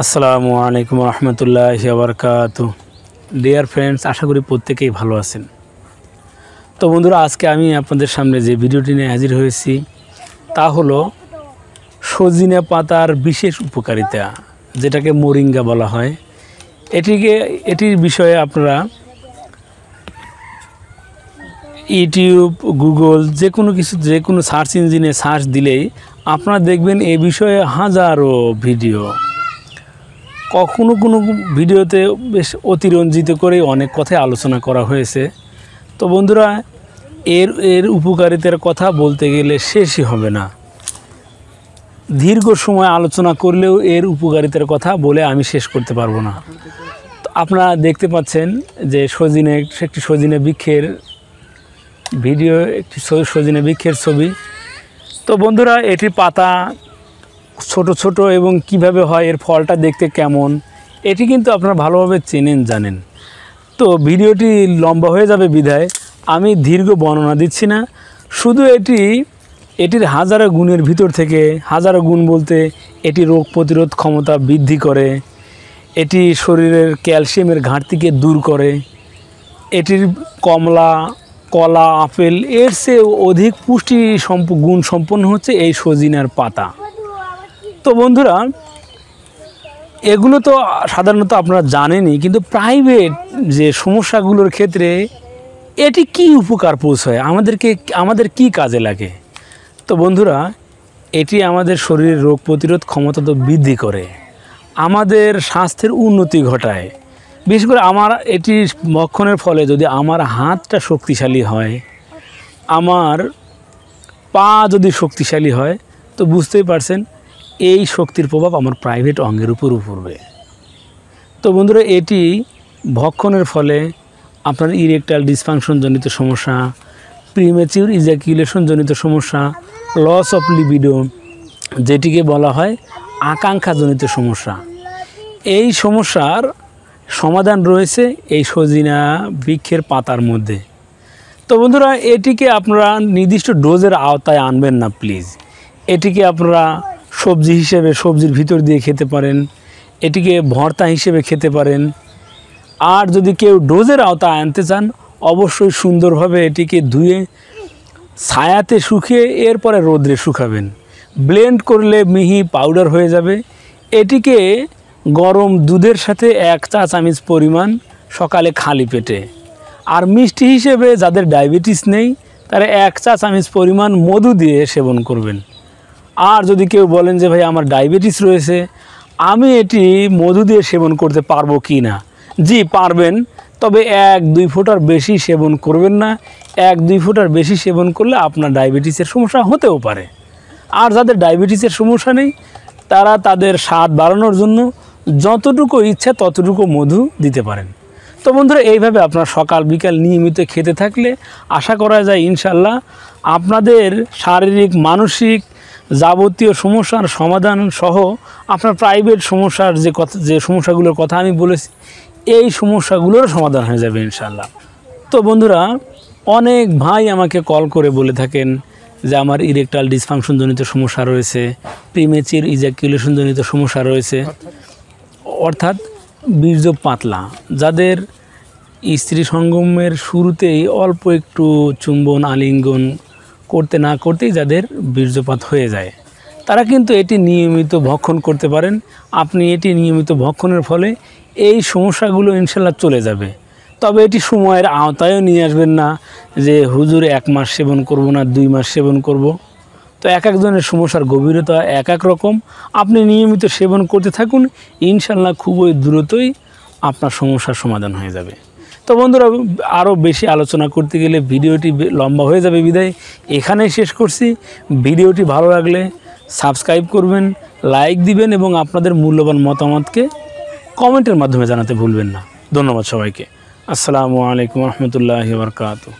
আসসালামু আলাইকুম রহমতুল্লাহি ওয়া বারাকাতুহু। ডিয়ার ফ্রেন্ডস, আশা করি প্রত্যেকেই ভালো আছেন। তো বন্ধুরা, আজকে আমি আপনাদের সামনে যে ভিডিওটি নিয়ে হাজির হয়েছি তা হলো সজিনা পাতার বিশেষ উপকারিতা, যেটাকে মোরিঙ্গা বলা হয়। এটির বিষয়ে আপনারা ইউটিউব, গুগল যে কোনো সার্চ ইঞ্জিনে সার্চ দিলেই আপনারা দেখবেন এ বিষয়ে হাজারো ভিডিও। কোনো ভিডিওতে বেশ অতিরঞ্জিত করে অনেক কথাই আলোচনা করা হয়েছে। তো বন্ধুরা, এর উপকারিতার কথা বলতে গেলে শেষই হবে না। দীর্ঘ সময় আলোচনা করলেও এর উপকারিতার কথা বলে আমি শেষ করতে পারবো না। তো আপনারা দেখতে পাচ্ছেন যে একটি সজিনা বৃক্ষের ভিডিও, একটি সজিনা বৃক্ষের ছবি। তো বন্ধুরা, এটির পাতা ছোট ছোট এবং কিভাবে হয়, এর ফলটা দেখতে কেমন, এটি কিন্তু আপনারা ভালোভাবে জানেন। তো ভিডিওটি লম্বা হয়ে যাবে বিধায় আমি দীর্ঘ বর্ণনা দিচ্ছি না। শুধু এটির হাজারো গুণের ভিতর থেকে, হাজারো গুণ বলতে এটি রোগ প্রতিরোধ ক্ষমতা বৃদ্ধি করে, এটি শরীরের ক্যালসিয়ামের ঘাটতিকে দূর করে, এটির কলা, আপেল এর চেয়ে অধিক পুষ্টি গুণ সম্পন্ন হচ্ছে এই সজিনার পাতা। তো বন্ধুরা, এগুলো তো সাধারণত আপনারা জানেনই, কিন্তু প্রাইভেট যে সমস্যাগুলোর ক্ষেত্রে এটি কি উপকার পৌঁছায়, আমাদের কি কাজে লাগে। তো বন্ধুরা, এটি আমাদের শরীরের রোগ প্রতিরোধ ক্ষমতা তো বৃদ্ধি করে, আমাদের স্বাস্থ্যের উন্নতি ঘটায়। বিশেষ করে এটি ভক্ষণের ফলে যদি আমার হাতটা শক্তিশালী হয়, আমার পা যদি শক্তিশালী হয়, তো বুঝতেই পারছেন এই শক্তির প্রভাব আমার প্রাইভেট অঙ্গের উপরও পড়বে। তো বন্ধুরা, এটি ভক্ষণের ফলে আপনার ইরেকটাইল ডিসফাংশন জনিত সমস্যা, প্রিম্যাচিউর ইজাকুলেশন জনিত সমস্যা, লস অফ লিবিডো যেটিকে বলা হয় আকাঙ্ক্ষাজনিত সমস্যা, এই সমস্যার সমাধান রয়েছে এই সজিনা বৃক্ষের পাতার মধ্যে। তো বন্ধুরা, এটিকে আপনারা নির্দিষ্ট ডোজের আওতায় আনবেন না প্লিজ। এটিকে আপনারা সবজি হিসেবে সবজির ভিতর দিয়ে খেতে পারেন, এটিকে ভর্তা হিসেবে খেতে পারেন। আর যদি কেউ ডোজের আওতায় আনতে চান, অবশ্যই সুন্দরভাবে এটিকে ধুয়ে ছায়াতে শুকিয়ে এরপরে রোদ্রে শুকাবেন। ব্লেন্ড করলে মিহি পাউডার হয়ে যাবে। এটিকে গরম দুধের সাথে 1 চা চামচ পরিমাণ সকালে খালি পেটে, আর মিষ্টি হিসেবে যাদের ডায়াবেটিস নেই তারা 1 চা চামচ পরিমাণ মধু দিয়ে সেবন করবেন। আর যদি কেউ বলেন যে ভাই আমার ডায়াবেটিস রয়েছে, আমি এটি মধু দিয়ে সেবন করতে পারবো কি না, জি পারবেন, তবে 1-2 ফোঁটার বেশি সেবন করবেন না। 1-2 ফোঁটার বেশি সেবন করলে আপনার ডায়াবেটিসের সমস্যা হতেও পারে। আর যাদের ডায়াবেটিসের সমস্যা নেই তারা তাদের স্বাদ বাড়ানোর জন্য যতটুকু ইচ্ছা ততটুকু মধু দিতে পারেন। তো বন্ধুরা, এইভাবে আপনার সকাল বিকাল নিয়মিত খেতে থাকলে আশা করা যায় ইনশাল্লাহ আপনাদের শারীরিক মানসিক যাবতীয় সমস্যার সমাধান সহ আপনার প্রাইভেট সমস্যার যে সমস্যাগুলোর কথা আমি বলেছি, এই সমস্যাগুলোর সমাধান হয়ে যাবে ইনশাল্লাহ। তো বন্ধুরা, অনেক ভাই আমাকে কল করে বলে থাকেন যে আমার ইরেকটাইল ডিসফাংশন জনিত সমস্যা রয়েছে, প্রিম্যাচিউর ইজাকুলেশন জনিত সমস্যা রয়েছে, অর্থাৎ বীর্য পাতলা, যাদের স্ত্রী সঙ্গমের শুরুতেই অল্প একটু চুম্বন আলিঙ্গন করতে না করতেই যাদের বীর্যপাত হয়ে যায়, তারা কিন্তু এটি নিয়মিত ভক্ষণ করতে পারেন। আপনি এটি নিয়মিত ভক্ষণের ফলে এই সমস্যাগুলো ইনশাল্লাহ চলে যাবে। তবে এটি সময়ের আওতায়ও নিয়ে আসবেন না যে হুজুর 1 মাস সেবন করব না 2 মাস সেবন করব। তো এক একজনের সমস্যার গভীরতা এক এক রকম। আপনি নিয়মিত সেবন করতে থাকুন, ইনশাল্লাহ খুবই দ্রুতই আপনার সমস্যার সমাধান হয়ে যাবে। তো বন্ধুরা, আরও বেশি আলোচনা করতে গেলে ভিডিওটি লম্বা হয়ে যাবে বিধায় এখানেই শেষ করছি। ভিডিওটি ভালো লাগলে সাবস্ক্রাইব করবেন, লাইক দিবেন এবং আপনাদের মূল্যবান মতামতকে কমেন্টের মাধ্যমে জানাতে ভুলবেন না। ধন্যবাদ সবাইকে। আসসালামু আলাইকুম রহমতুল্লাহি ওয়া বারাকাতুহু।